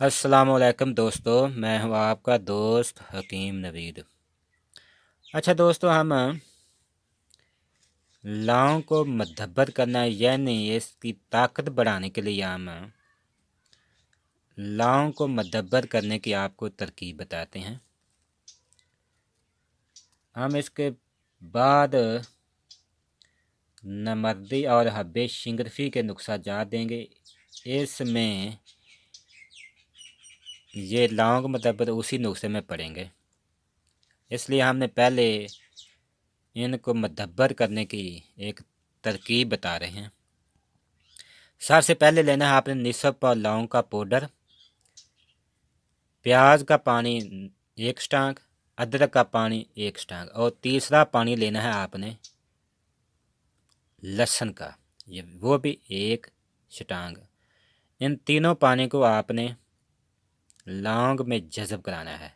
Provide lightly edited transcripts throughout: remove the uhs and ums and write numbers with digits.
अस्सलाम वालेकुम दोस्तों, मैं हूँ आपका दोस्त हकीम नवीद। अच्छा दोस्तों, हम लौंग को मद्दब्बर करना यानी इसकी ताकत बढ़ाने के लिए हम लौंग को मद्दब्बर करने की आपको तरकीब बताते हैं। हम इसके बाद नमर्दी और हब्बे शिंगरफी के नुस्खा जात देंगे। इसमें ये लौंग मद्दब्बर उसी नुस्खे में पड़ेंगे, इसलिए हमने पहले इनको मद्दब्बर करने की एक तरकीब बता रहे हैं। सबसे पहले लेना है आपने निसप और लौंग का पाउडर, प्याज का पानी 1 स्टांक, अदरक का पानी 1 स्टांक और तीसरा पानी लेना है आपने लहसुन का, ये वो भी 1 स्टांक। इन तीनों पानी को आपने लौंग में जज़ब कराना है।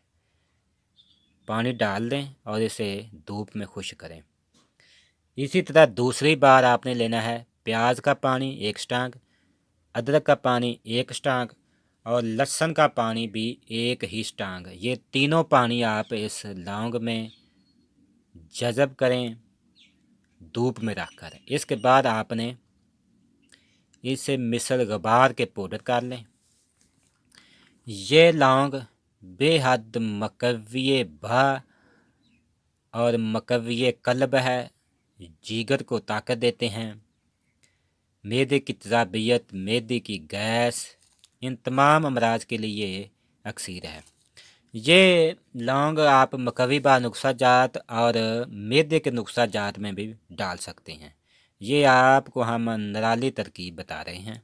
पानी डाल दें और इसे धूप में खुश्क करें। इसी तरह दूसरी बार आपने लेना है प्याज का पानी 1 स्टांक, अदरक का पानी 1 स्टांक और लहसुन का पानी भी 1 ही स्टांक। ये तीनों पानी आप इस लौंग में जज़ब करें धूप में रखकर। इसके बाद आपने इसे मिसल गबार के पाउडर कर लें। ये लौंग बेहद मकव्वी भा और मकव्वी कल्ब है, जिगर को ताकत देते हैं, मैदे की तज़ाबियत, मैदे की गैस, इन तमाम अमराज के लिए अक्सीर है। ये लौंग आप मकवी बा नुस्खा जात और मैदे के नुस्खा जात में भी डाल सकते हैं। ये आपको हम निराली तरकीब बता रहे हैं।